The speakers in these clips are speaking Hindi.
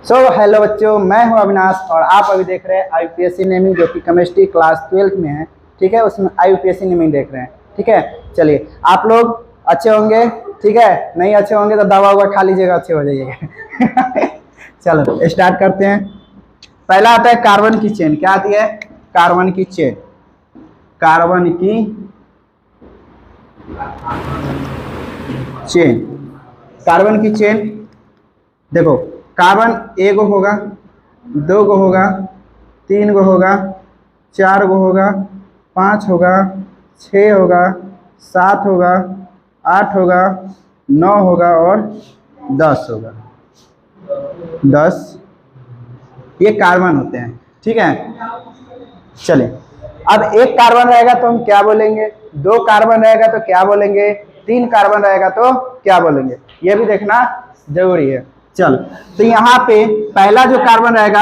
हेलो बच्चों, मैं हूं अविनाश और आप अभी देख रहे हैं आईयूपीएससी नेमिंग, जो कि केमिस्ट्री क्लास 12th में है। ठीक है, उसमें आईयूपीएससी नेमिंग देख रहे हैं। ठीक है, चलिए आप लोग अच्छे होंगे। ठीक है, नहीं अच्छे होंगे तो दवा हुआ खा लीजिएगा, अच्छे हो जाइएगा। चलो स्टार्ट करते हैं। पहला आता है कार्बन की चेन। क्या आती है? कार्बन की चेन। कार्बन की चेन। कार्बन की चेन देखो, कार्बन एक गो होगा, दो गो होगा, तीन गो होगा, चार गो होगा, पाँच होगा, छः होगा, सात होगा, आठ होगा, नौ होगा और 10 होगा। 10 ये कार्बन होते हैं। ठीक है, चलिए अब एक कार्बन रहेगा तो हम क्या बोलेंगे, दो कार्बन रहेगा तो क्या बोलेंगे, तीन कार्बन रहेगा तो क्या बोलेंगे, ये भी देखना जरूरी है। चल, तो यहाँ पे पहला जो कार्बन रहेगा,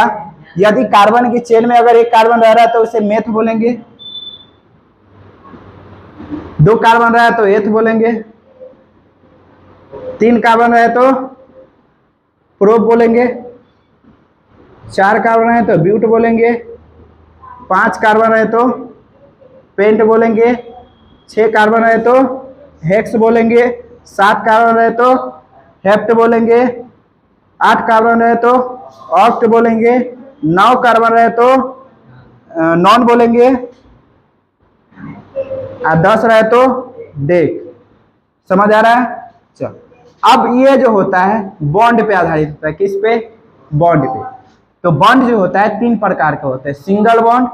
यदि कार्बन की चेन में अगर एक कार्बन रह रहा है तो उसे मेथ बोलेंगे, दो कार्बन रहा है तो एथ बोलेंगे, तीन कार्बन रहे तो प्रोप बोलेंगे, चार कार्बन है तो ब्यूट बोलेंगे, पांच कार्बन है तो पेंट बोलेंगे, छह कार्बन है तो हेक्स बोलेंगे, सात कार्बन है तो हेप्ट बोलेंगे, आठ कार्बन है तो ऑक्ट बोलेंगे, नौ कार्बन है तो नॉन बोलेंगे, और 10 रहे तो डेक। समझ आ रहा है? चल, अब ये जो होता है बॉन्ड पे आधारित होता है। किस पे? बॉन्ड पे। तो बॉन्ड जो होता है तीन प्रकार के होते हैं, सिंगल बॉन्ड,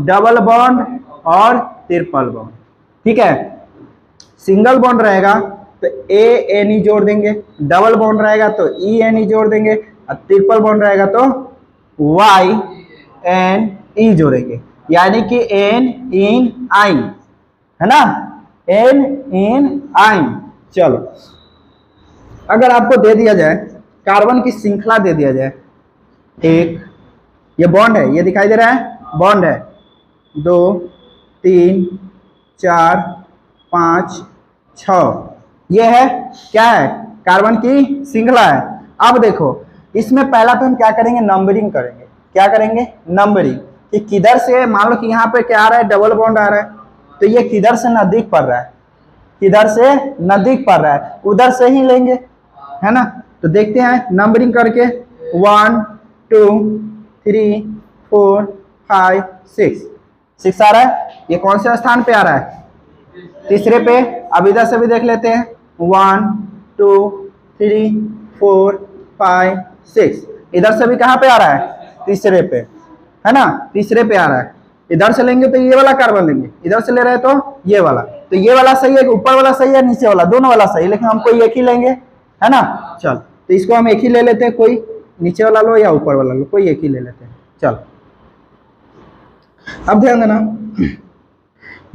डबल बॉन्ड और ट्रिपल बॉन्ड। ठीक है, सिंगल बॉन्ड रहेगा तो ए एन ई जोड़ देंगे, डबल बॉन्ड रहेगा तो ई एन ई जोड़ देंगे, और ट्रिपल बॉन्ड रहेगा तो वाई एन ई जोड़ेंगे, यानी कि एन इन आइन, है ना, एन इन आइन। चलो, अगर आपको दे दिया जाए कार्बन की श्रृंखला दे दिया जाए, एक ये बॉन्ड है, ये दिखाई दे रहा है बॉन्ड है, दो, तीन, चार, पाँच, छ, ये है क्या है, कार्बन की श्रृंखला है। अब देखो, इसमें पहला तो हम क्या करेंगे, नंबरिंग करेंगे। क्या करेंगे? नंबरिंग, कि किधर से, मान लो कि यहाँ पे क्या आ रहा है, डबल बॉन्ड आ रहा है, तो ये किधर से नजदीक पड़ रहा है, किधर से नजदीक पड़ रहा है, उधर से ही लेंगे, है ना। तो देखते हैं नंबरिंग करके, 1 2 3 4 5 6 आ रहा है। ये कौन से स्थान पे आ रहा है? तीसरे पे। अब इधर से भी देख लेते हैं, 1 2 3 4 5 6, इधर से भी कहाँ पे आ रहा है? तीसरे पे, है ना, तीसरे पे आ रहा है। इधर से लेंगे तो ये वाला कार्बन लेंगे, इधर से ले रहे तो ये वाला। तो ये वाला सही है, ऊपर वाला सही है, नीचे वाला, दोनों वाला सही, लेकिन हम कोई एक ही लेंगे, है ना। चल, तो इसको हम एक ही ले लेते हैं, कोई नीचे वाला लो या ऊपर वाला लो, कोई एक ही ले लेते हैं। चल, अब ध्यान देना,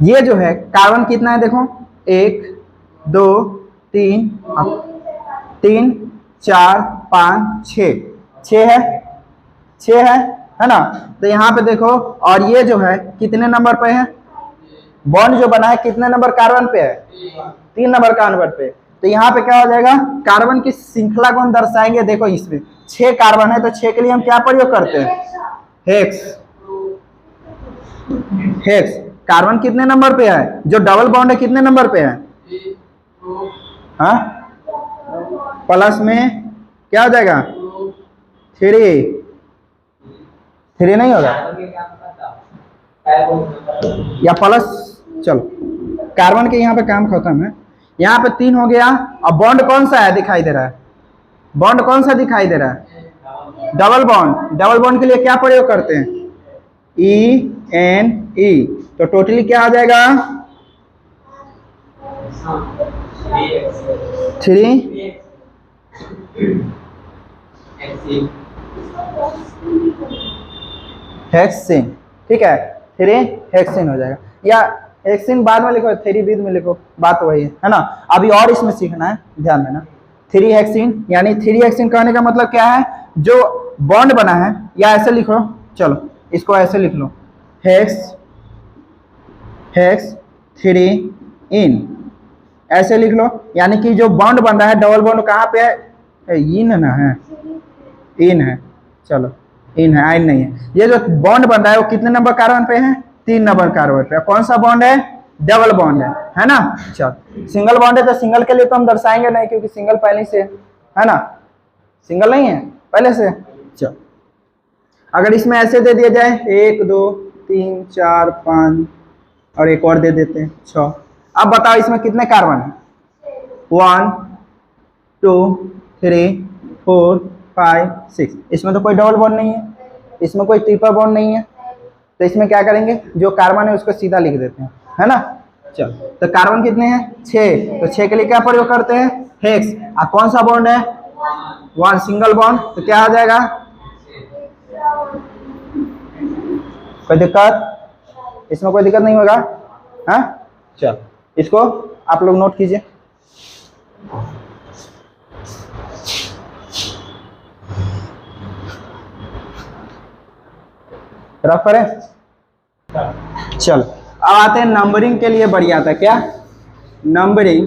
ये जो है कार्बन कितना है, देखो, 1 2 3 3 4 5 6, 6 है, 6 है ना। तो यहाँ पे देखो, और ये जो है कितने नंबर पे है, बॉन्ड जो बना है कितने नंबर कार्बन पे है? 3 नंबर कार्बन पे। तो यहाँ पे क्या हो जाएगा, कार्बन की श्रृंखला को हम दर्शाएंगे। देखो, इसमें 6 कार्बन है तो 6 के लिए हम क्या प्रयोग करते हैं? हेक्स। हेक्स। कार्बन कितने नंबर पे है? जो डबल बॉन्ड है कितने नंबर पे है? हाँ, प्लस में क्या हो जाएगा? 3 नहीं होगा या प्लस। चलो, कार्बन के यहाँ पे काम खत्म है। यहाँ पे 3 हो गया। अब बॉन्ड कौन सा है दिखाई दे रहा है? बॉन्ड कौन सा दिखाई दे रहा है? Double bond. डबल बॉन्ड के लिए क्या प्रयोग करते हैं? E N E. तो टोटली क्या आ जाएगा? 3 हेक्सेन। ठीक है, 3 हेक्सेन हो जाएगा, या हेक्सेन बाद में लिखो, 3 बीच में लिखो, बात वही है ना। अभी और इसमें सीखना है, ध्यान देना। 3 हेक्सेन, यानी 3 हेक्सेन कहने का मतलब क्या है, जो बॉन्ड बना है, या ऐसे लिखो, चलो इसको ऐसे लिख लो, हेक्स हेक्स 3 इन, ऐसे लिख लो। यानी कि जो बॉन्ड बन रहा है, डबल बॉन्ड कहाँ पे है? इन ना है, इन है, चलो इन है, आइन नहीं है। ये जो बॉन्ड बन रहा है वो कितने नंबर कार्बन पे है? 3 नंबर कार्बन पे। कौन सा बॉन्ड है? डबल बॉन्ड है ना। चल सिंगल बॉन्ड है तो सिंगल के लिए तो हम दर्शाएंगे नहीं, क्योंकि सिंगल पहले से है ना, सिंगल नहीं है पहले से। चल अगर इसमें ऐसे दे दिया जाए 1 2 3 4 5 और एक और दे देते हैं 6। अब बताओ इसमें कितने कार्बन है? 1 2 3 4 5 6। इसमें तो कोई डबल बॉन्ड नहीं है, इसमें कोई ट्रिपल बॉन्ड नहीं है, तो इसमें क्या करेंगे, जो कार्बन है उसको सीधा लिख देते हैं, है ना। चल तो कार्बन कितने हैं? 6। तो 6 के लिए क्या प्रयोग करते हैं? हेक्स। और कौन सा बॉन्ड है? 1 सिंगल बॉन्ड, तो क्या आ जाएगा? कोई दिक्कत? इसमें कोई दिक्कत नहीं होगा? हाँ चल इसको आप लोग नोट कीजिए। रफ करें। चल अब आते हैं नंबरिंग के लिए। बढ़िया था क्या नंबरिंग?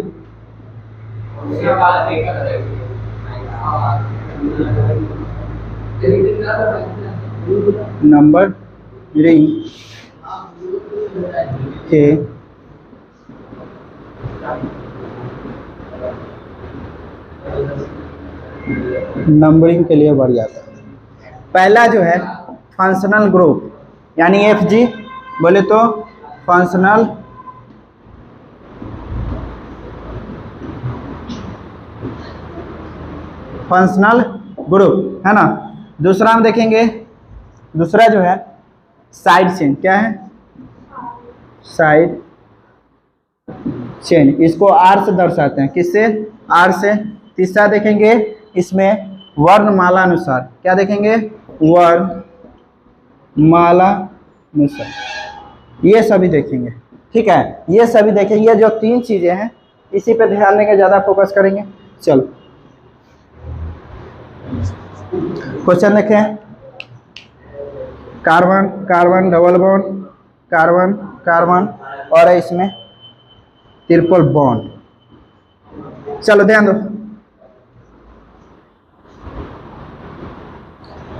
नंबरिंग के नंबरिंग के लिए बढ़िया था। पहला जो है फंक्शनल ग्रुप, यानी FG बोले तो फंक्शनल ग्रुप है ना। दूसरा हम देखेंगे, दूसरा जो है साइड चेन। क्या है? साइड चेन, इसको R से दर्शाते हैं। किससे? R से। तीसरा देखेंगे इसमें वर्णमाला अनुसार। क्या देखेंगे? वर्णमाला अनुसार, ये सभी देखेंगे। ठीक है, ये सभी देखेंगे। ये जो 3 चीजें हैं इसी पे ध्यान देंगे, ज्यादा फोकस करेंगे। चलो क्वेश्चन देखें। Carbon carbon double bond, carbon carbon और है इसमें ट्रिपल बॉन्ड। चलो ध्यान दो,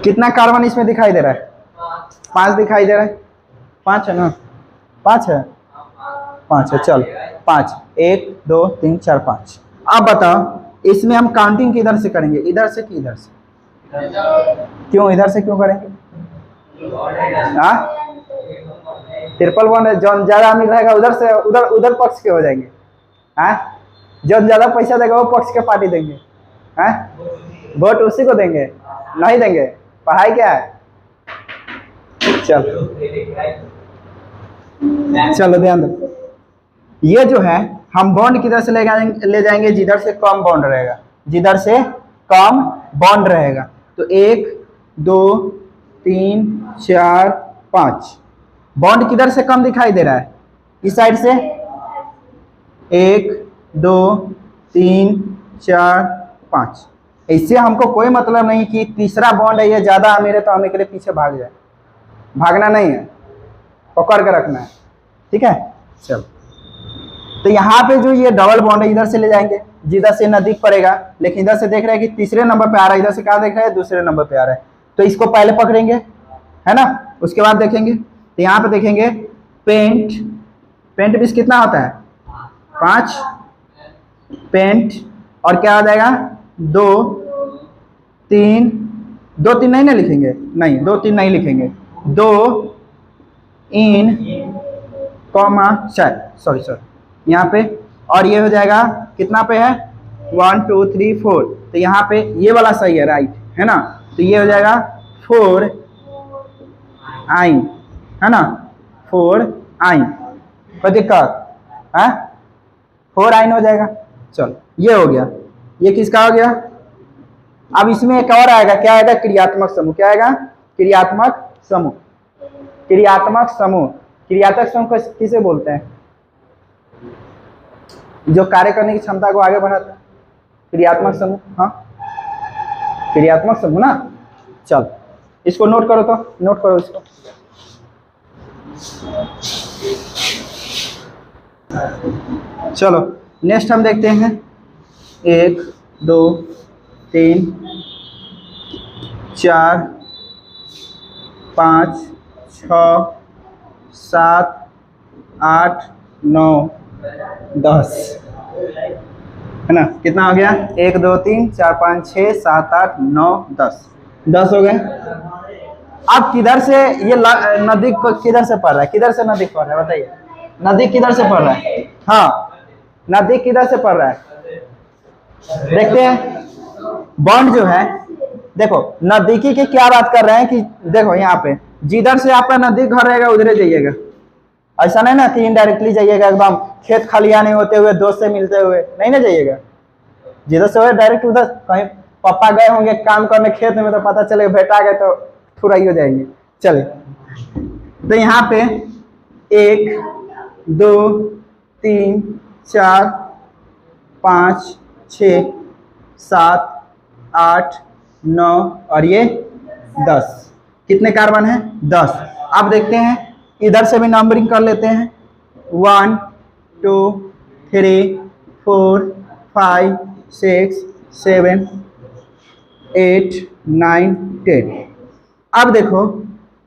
कितना कार्बन इसमें दिखाई दे रहा है? 5 दिखाई दे रहा है। 5 है ना? 5 है, 5 है। चल 5, 1 2 3 4 5। अब बताओ इसमें हम काउंटिंग किधर से करेंगे? इधर से कि इधर से? क्यों इधर से क्यों करेंगे? हाँ ट्रिपल बॉन्ड है, जो ज्यादा अमीर रहेगा उधर से उधर पक्ष के हो जाएंगे। हाँ जो ज्यादा पैसा देगा वो पक्ष के पार्टी देंगे। हाँ वोट उसी को देंगे, नहीं देंगे। पढ़ाई क्या है? चलो ध्यान दो, ये जो है हम बॉन्ड किधर से ले जाएंगे? जिधर से कम बॉन्ड रहेगा, जिधर से कम बॉन्ड रहेगा। तो 1 2 3 4 5। बॉन्ड किधर से कम दिखाई दे रहा है? इस साइड से। 1 2 3 4 5। इससे हमको कोई मतलब नहीं कि तीसरा बॉन्ड है ये ज्यादा अमीर है तो हम एक पीछे भाग जाए। भागना नहीं है, पकड़ के रखना है। ठीक है चल, तो यहाँ पे जो ये डबल बॉन्ड है इधर से ले जाएंगे, जिधर से नजदीक पड़ेगा। लेकिन इधर से देख रहे हैं कि तीसरे नंबर पे आ रहा है, इधर से क्या देख रहे हैं? दूसरे नंबर पे आ रहा है। तो इसको पहले पकड़ेंगे, है ना, उसके बाद देखेंगे। तो यहाँ पे देखेंगे पेंट, पेंट बीस कितना होता है? 5 पेंट, और क्या हो जाएगा? 2 3 2 3 नहीं ना लिखेंगे, नहीं 2 3 नहीं लिखेंगे। 2 इन कॉमा सॉरी यहाँ पे, और ये हो जाएगा कितना पे है? 1 2 3 4। तो यहाँ पे ये वाला सही है, राइट है ना। तो ये हो जाएगा 4 आइन, है ना, 4 आइन। कोई दिक्कत है? 4 आइन हो जाएगा। चलो ये हो गया। ये किसका हो गया? अब इसमें एक और आएगा, क्या आएगा? क्रियात्मक समूह। क्या आएगा? क्रियात्मक समूह। क्रियात्मक समूह, क्रियात्मक समूह को किसे बोलते हैं? जो कार्य करने की क्षमता को आगे बढ़ाता है, क्रियात्मक समूह। हाँ क्रियात्मक समूह ना। चल इसको नोट करो, तो नोट करो इसको। चलो नेक्स्ट हम देखते हैं 1 2 3 4 5 6 7 8 9 10 है ना। कितना हो गया? 1 2 3 4 5 6 7 8 9 10 हो गए। अब किधर से ये नदी को किधर से पड़ रहा है? किधर से नदी पड़ रहा है बताइए? नदी किधर से पड़ रहा है? हाँ, नदी किधर से पड़ रहा है? देखते हैं। बॉन्ड जो है, देखो नजदीकी की क्या बात कर रहे हैं कि देखो यहाँ पे जिधर से आपका नजदीक घर रहेगा उधर जाइएगा। ऐसा नहीं ना कि इनडायरेक्टली जाइएगा, एकदम खेत खलियाने होते हुए दोस्त से मिलते हुए नहीं ना जाइएगा। जिधर से हो डायरेक्ट उधर, कहीं पापा गए होंगे काम करने खेत में तो पता चलेगा बेटा गए तो थुराई हो जाएंगे। चले तो यहाँ पे 1 2 3 4 5 6 7 8 9 और ये 10। कितने कार्बन है? 10। अब देखते हैं इधर से भी नंबरिंग कर लेते हैं। 1 2 3 4 5 6 7 8 9 10। अब देखो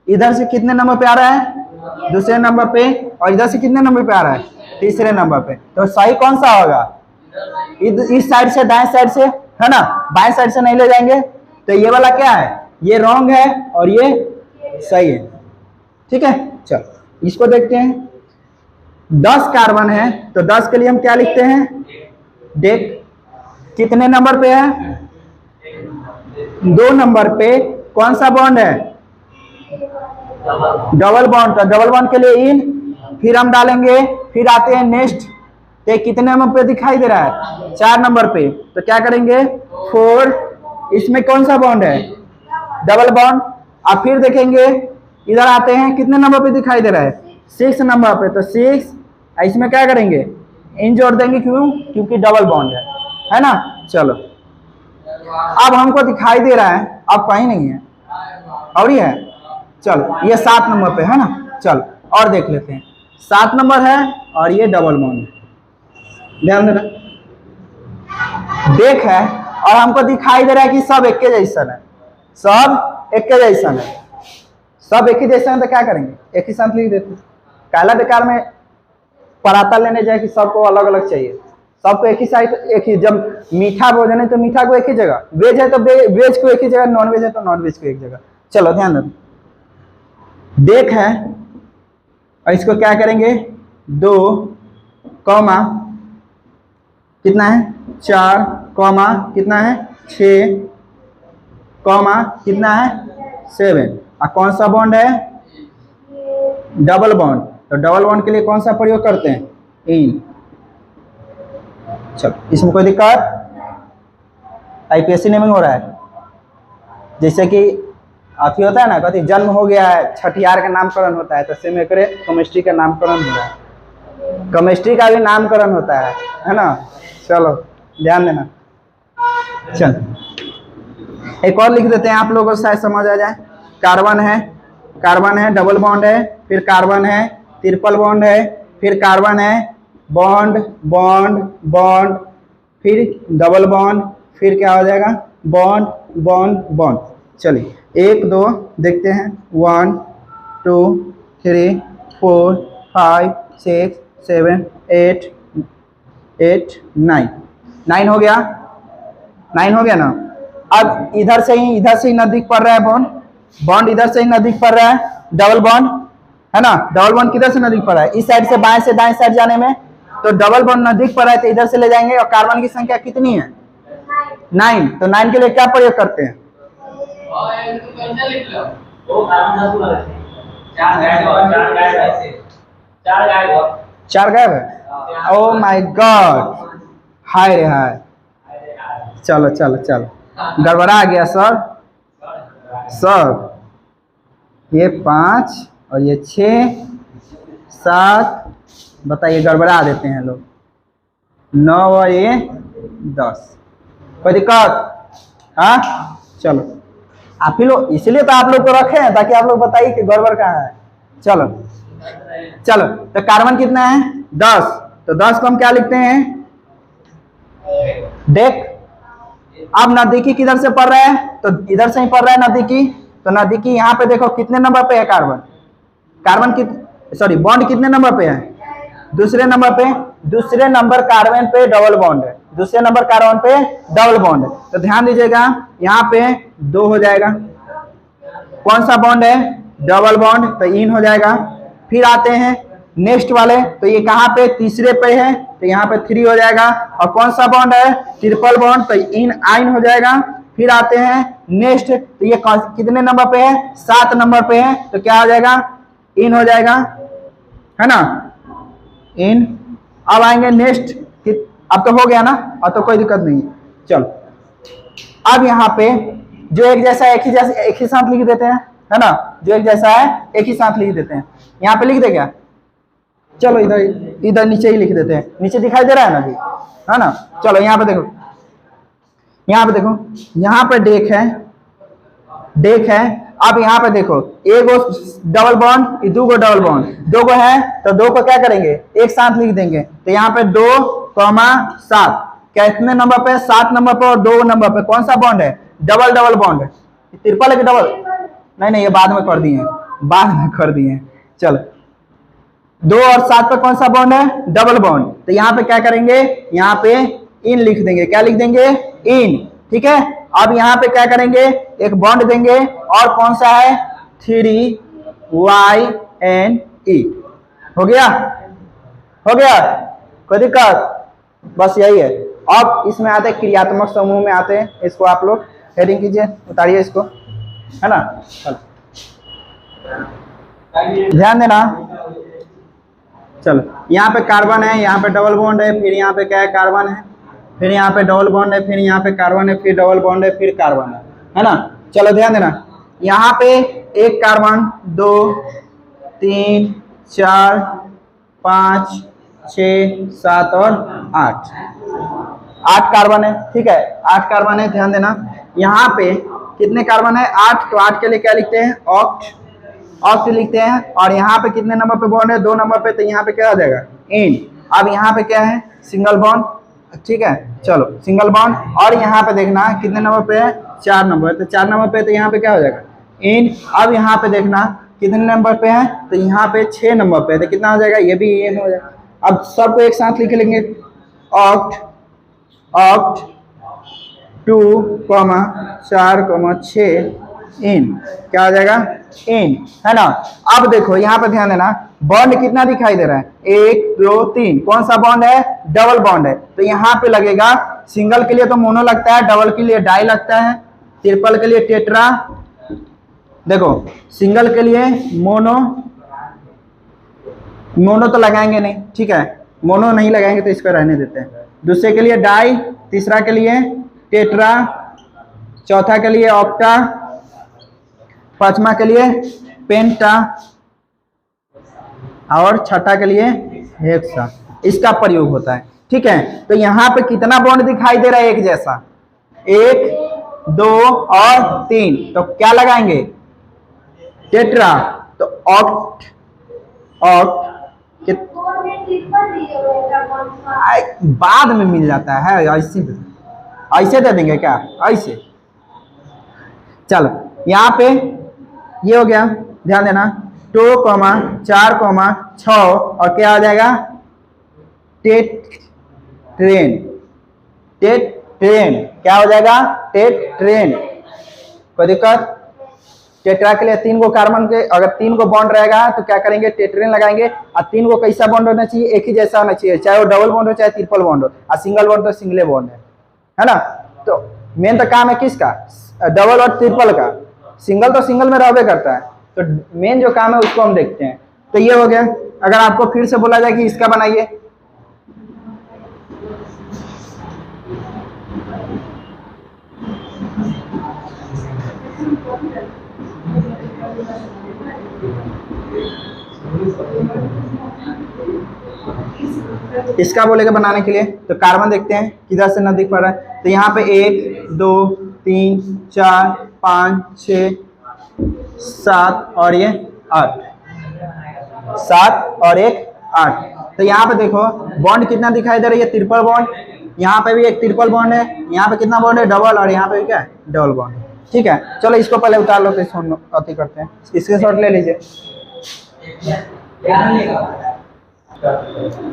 इधर से कितने नंबर पे आ रहा है? दूसरे नंबर पे। और इधर से कितने नंबर पे आ रहा है? तीसरे नंबर पे। तो सही कौन सा होगा? इस साइड से, दाएं साइड से, है ना। बाएं साइड से नहीं ले जाएंगे तो ये वाला क्या है? ये रॉन्ग है और ये सही है। ठीक है, चलो इसको देखते हैं। 10 कार्बन है तो 10 के लिए हम क्या लिखते हैं? देख कितने नंबर पे है? 2 नंबर पे कौन सा बॉन्ड है? Double bond. तो डबल बॉन्ड के लिए इन, फिर हम डालेंगे, फिर आते हैं नेक्स्ट। तो कितने नंबर पे दिखाई दे रहा है? 4 नंबर पे। तो क्या करेंगे? 4। इसमें कौन सा बॉन्ड है? Double bond. अब फिर देखेंगे इधर आते हैं, कितने नंबर पे दिखाई दे रहा है? 6 नंबर पे। तो 6, इसमें क्या करेंगे? इन जोड़ देंगे। क्यों? क्योंकि डबल बॉन्ड है ना। चलो अब हमको दिखाई दे रहा है, अब कहीं नहीं है और ये है। चलो ये 7 नंबर पे है ना। चलो और देख लेते हैं। 7 नंबर है और ये डबल बॉन्ड है। ध्यान देना, देख है और हमको दिखाई दे रहा है कि सब एक के जैसन है। सब एक के जैसन है। सब एक ही जैसा है तो क्या करेंगे? एक ही साथ लिख देते। काला बेकार में पराता लेने जाए कि सबको अलग अलग चाहिए। सबको एक ही साइड, एक ही। जब मीठा भोजन है तो मीठा को एक ही जगह, वेज है तो वेज को एक ही जगह, नॉन वेज है तो नॉन वेज को एक जगह। चलो ध्यान दो, देख है और इसको क्या करेंगे? 2 कॉमा कितना है? 4 कॉमा कितना है? 6 कॉमा कितना है? 7। और कौन सा बॉन्ड है? Double bond. तो डबल बॉन्ड के लिए कौन सा प्रयोग करते हैं? इन। चलो इसमें कोई दिक्कत? आईपीएससी नेमिंग हो रहा है। जैसे कि अथी होता है ना, कभी जन्म हो गया है, छठियार का नामकरण होता है, तो सेम एक केमिस्ट्री का नामकरण हो रहा है। केमिस्ट्री का भी नामकरण होता है ना। चलो ध्यान देना। चल एक और लिख देते हैं, आप लोगों को शायद समझ आ जाए। कार्बन है, कार्बन है, डबल बॉन्ड है, फिर कार्बन है, ट्रिपल बॉन्ड है, फिर कार्बन है, बॉन्ड बॉन्ड बॉन्ड, फिर डबल बॉन्ड, फिर क्या हो जाएगा? Bond bond bond. चलिए 1 2 देखते हैं। 1 2 3 4 5 6 7 8 8 9 हो गया। 9 हो गया ना। अब इधर से ही नजदीक पड़ रहा है बॉन्ड। बॉन्ड इधर से ही नजदीक पड़ रहा है, डबल बॉन्ड है ना। डबल बॉन्ड किधर से नजदीक पड़ रहा है? इस साइड से बाएं से दाएं साइड जाने में। तो डबल बॉन्ड नजदीक पड़ रहा है तो इधर से ले जाएंगे। और कार्बन की संख्या कितनी है? 9। तो 9 के लिए क्या प्रयोग करते हैं? 4 गायब है। ओ माय गॉड, हाय रे हाय। चलो चलो चलो, गड़बड़ा गया सर। ये 5 और ये 6 7, बताइए गड़बड़ा देते हैं लोग। 9 और ये 10। कोई दिक्कत? हाँ चलो, आप ही लोग, इसलिए तो आप लोग को रखे हैं ताकि आप लोग बताइए कि गड़बड़ कहाँ है। चलो चलो, तो कार्बन कितना है? 10। तो 10 को हम क्या लिखते हैं? देख अब नजदीकी किधर से पढ़ रहा है, तो इधर से ही पढ़ रहा है नजदीकी। तो नजदीकी यहाँ पे देखो कितने नंबर पे है कार्बन, कार्बन की सॉरी बॉन्ड कितने नंबर पे है, दूसरे नंबर पे। दूसरे नंबर कार्बन पे डबल बॉन्ड है, दूसरे नंबर कार्बन पे डबल बॉन्ड है। तो ध्यान दीजिएगा यहाँ पे 2 हो जाएगा, कौन सा बॉन्ड है, डबल बॉन्ड, तो इन हो जाएगा। फिर आते हैं नेक्स्ट वाले, तो ये कहाँ पे, तीसरे पे है, तो यहाँ पे 3 हो जाएगा। और कौन सा बॉन्ड है, ट्रिपल बॉन्ड, तो इन आइन हो जाएगा। फिर आते हैं नेक्स्ट, तो ये कितने नंबर पे है, 7 नंबर पे है, तो क्या हो जाएगा, इन हो जाएगा, है ना, इन। अब आएंगे नेक्स्ट, अब तो हो गया ना, अब तो कोई दिक्कत नहीं है। चलो अब यहाँ पे जो एक जैसा एक ही साथ लिख देते हैं, है ना, जो एक जैसा है एक ही साथ लिख देते हैं। यहाँ पे लिख दे क्या, चलो इधर नीचे ही लिख देते हैं, नीचे दिखाई दे रहा है ना जी, है ना। चलो यहाँ पे देखो, यहाँ पे देखो, यहाँ पे डेक है, डेक है। अब यहाँ पे देखो, एक डबल बॉन्ड, 2 डबल बॉन्ड, 2 है, तो 2 को क्या करेंगे, एक साथ लिख देंगे। तो यहाँ पे 2,7 कितने नंबर पे, 7 नंबर पे, और 2 नंबर पे कौन सा बॉन्ड है, डबल डबल बॉन्ड है, ट्रिपल है कि डबल, नहीं ये बाद में कर दिए, बाद में कर दिए। चलो 2 और 7 पे कौन सा बॉन्ड है, डबल बॉन्ड। तो यहाँ पे क्या करेंगे, यहाँ पे इन लिख देंगे, क्या लिख देंगे, इन, ठीक है। अब यहाँ पे क्या करेंगे, एक बॉन्ड देंगे, और कौन सा है, 3YNE, हो गया, हो गया, कोई दिक्कत, बस यही है। अब इसमें आते हैं क्रियात्मक समूह में आते हैं, इसको आप लोग हेडिंग कीजिए, उतारिए इसको, है ना। चलो ध्यान देना, चलो यहाँ पे कार्बन है, यहाँ पे डबल बॉन्ड है, फिर यहाँ पे क्या है, कार्बन है, फिर यहाँ पे डबल बॉन्ड है, फिर यहाँ पे कार्बन है, फिर डबल बॉन्ड है, फिर कार्बन है ना। चलो ध्यान देना, यहाँ पे एक कार्बन, 2 3 4 5 6 7 और 8 कार्बन है, ठीक है, 8 कार्बन है। ध्यान देना यहाँ पे कितने कार्बन है, 8, तो 8 के लिए क्या लिखते हैं, ऑक्ट, ऑक्ट लिखते हैं। और यहाँ पे कितने नंबर पे बॉन्ड है, 2 नंबर पे, तो यहाँ पे क्या हो जाएगा, इन। अब यहाँ पे क्या है, सिंगल बॉन्ड, ठीक है, चलो सिंगल बॉन्ड। और यहाँ पे देखना कितने नंबर पे है, 4 नंबर, तो 4 नंबर पे, तो यहाँ पे क्या हो जाएगा, इन। अब यहाँ पे देखना कितने नंबर पे है, तो यहाँ पे 6 नंबर पे, तो कितना हो जाएगा, ये भी इन हो जाएगा। अब सबको एक साथ लिख लेंगे, ऑक्ट, ऑक्ट 2, 4, 6 इन, क्या हो जाएगा, इन, है ना। अब देखो यहाँ पे ध्यान देना, बॉन्ड कितना दिखाई दे रहा है, 1 2 3, कौन सा बॉन्ड है, डबल बॉन्ड है। तो यहाँ पे लगेगा, सिंगल के लिए तो मोनो लगता है, डबल के लिए डाई लगता है, ट्रिपल के लिए टेट्रा। देखो सिंगल के लिए मोनो, मोनो तो लगाएंगे नहीं, ठीक है, मोनो नहीं लगाएंगे तो इसको रहने देते हैं। दूसरे के लिए डाई, तीसरा के लिए टेट्रा, चौथा के लिए ऑक्टा, पांचवा के लिए पेंटा, और छठा के लिए हेक्सा, इसका प्रयोग होता है, ठीक है। तो यहाँ पे कितना बॉन्ड दिखाई दे रहा है, एक जैसा, 1 2 और 3, तो क्या लगाएंगे, टेट्रा। तो ऑक्ट, ऑक्ट बाद में मिल जाता है, ऐसे दे देंगे क्या, ऐसे। चलो यहाँ पे ये हो गया, ध्यान देना, 2, 4, 6, और क्या आ जाएगा, टेट्रेन, टेट्रेन, क्या हो जाएगा, टेट्रेन, कोई दिक्कत। टेट्रा के लिए 3 गो कार्बन के, अगर 3 गो बॉन्ड रहेगा तो क्या करेंगे, टेट्रेन लगाएंगे। और 3 गो कैसा बॉन्ड होना चाहिए, एक ही जैसा होना चाहिए, चाहे वो डबल बॉन्ड हो चाहे ट्रिपल बॉन्ड हो, और सिंगल बॉन्ड तो सिंगले बॉन्ड है ना। तो मेन तो काम है किसका, डबल और ट्रिपल का, सिंगल तो सिंगल में रहबे करता है, तो मेन जो काम है उसको हम देखते हैं। तो ये हो गया। अगर आपको फिर से बोला जाए कि इसका बनाइए, इसका बोलेगा बनाने के लिए, तो कार्बन देखते हैं किधर से नजदीक पड़ रहा है। तो यहाँ पे 1 2 3 4 5 6 7 और ये 8, 7 और 1 8। तो यहाँ पे देखो बॉन्ड कितना दिखाई दे रहा है, ये ट्रिपल बॉन्ड, यहाँ पे भी एक ट्रिपल बॉन्ड है, यहाँ पे कितना बॉन्ड है, डबल, और यहाँ पे भी क्या है, डबल बॉन्ड है। ठीक है, चलो इसको पहले उतार लो तो इसको कॉपी करते हैं, इसके शॉट ले लीजिए।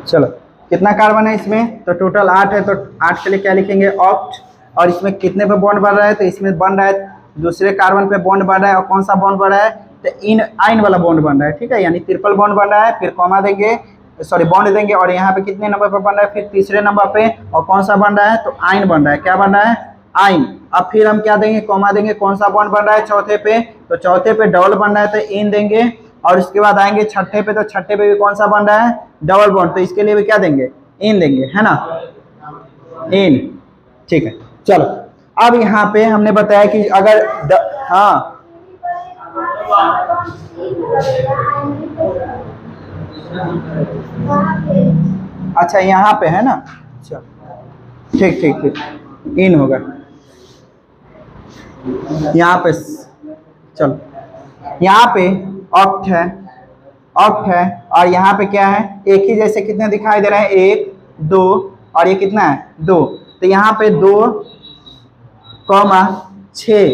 चलो कितना कार्बन है इसमें, तो टोटल 8 है, तो 8 के लिए क्या लिखेंगे, ऑक्ट। और इसमें कितने पे बॉन्ड बन रहा है, तो इसमें बन रहा है दूसरे कार्बन पे बॉन्ड बन रहा है, और कौन सा बॉन्ड बन रहा है, तो इन आइन वाला बॉन्ड बन रहा है। ठीक है, यानी ट्रिपल बॉन्ड बन रहा है, फिर कॉमा देंगे, सॉरी बॉन्ड देंगे, और यहाँ पे कितने नंबर पर बन रहा है, फिर तीसरे नंबर पे, और कौन सा बन रहा है, तो आइन बन रहा है। क्या बन रहा है, आइन। अब फिर हम क्या देंगे, कॉमा देंगे, कौन सा बॉन्ड बन रहा है, चौथे पे, तो चौथे पे डबल बन रहा है, तो इन देंगे। और उसके बाद आएंगे छठे पे, तो छठे पे भी कौन सा बन रहा है, डबल बॉन्ड, तो इसके लिए भी क्या देंगे, इन देंगे, है ना, इन। ठीक है, चलो अब यहाँ पे हमने बताया कि अगर हाँ अच्छा यहाँ पे है ना, अच्छा ठीक ठीक ठीक, इन होगा यहाँ पे। चलो यहाँ पे ऑक्ट है, ऑक्ट है, और यहाँ पे क्या है, एक ही जैसे कितने दिखाई दे रहे हैं, 1 2, और ये कितना है, 2, तो यहाँ पे 2, 6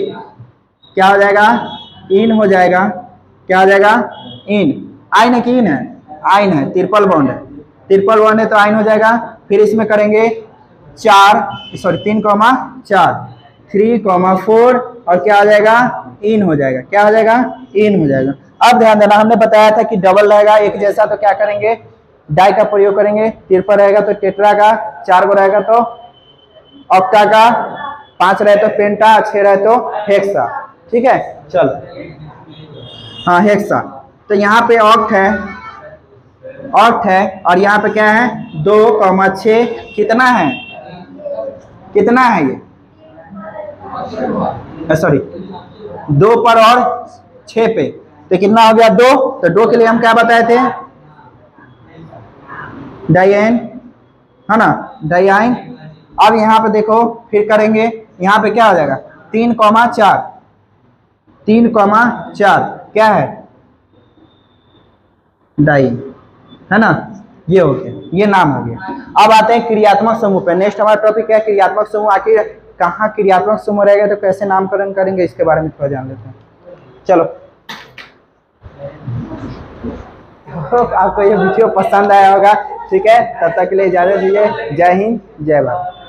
क्या हो जाएगा, इन हो जाएगा। क्या हो जाएगा, इन। आइन है कि इन है, आइन है, ट्रिपल बॉन्ड है, ट्रिपल बॉन्ड है तो आइन हो जाएगा। फिर इसमें करेंगे 4, सॉरी 3, 4, 3, 4, और क्या हो जाएगा, इन हो जाएगा। क्या हो जाएगा, इन हो जाएगा। अब ध्यान देना, हमने बताया था कि डबल रहेगा एक जैसा, तो क्या करेंगे, डाई का प्रयोग करेंगे। ट्रिपल रहेगा तो टेट्रा का, 4 गो रहेगा तो ऑक्टा का, 5 रहे तो पेंटा, 6 रहे तो हेक्सा। ठीक है, चलो हाँ हेक्सा। तो यहाँ पे ऑक्ट है, ऑक्ट है, और यहाँ पे क्या है, 2, 6, कितना है, कितना है ये, सॉरी 2 पर और 6 पे, तो कितना हो गया, 2। तो 2 के लिए हम क्या बताए थे, डाइएन, है ना, डाइआइन। अब यहाँ पे देखो फिर करेंगे, यहाँ पे क्या हो जाएगा, 3, 4, 3, 4 क्या है, डाइन, है ना, ये हो गया, ये नाम हो गया। अब आते हैं क्रियात्मक समूह पे। नेक्स्ट हमारा टॉपिक है क्रियात्मक समूह। आखिर कहाँ क्रियात्मक समूह रहेगा, तो कैसे नामकरण करेंगे, इसके बारे में थोड़ा जान लेते हैं। चलो आपको ये वीडियो पसंद आया होगा, ठीक है, तब तक के लिए इजाजत दीजिए। जय हिंद, जय भारत।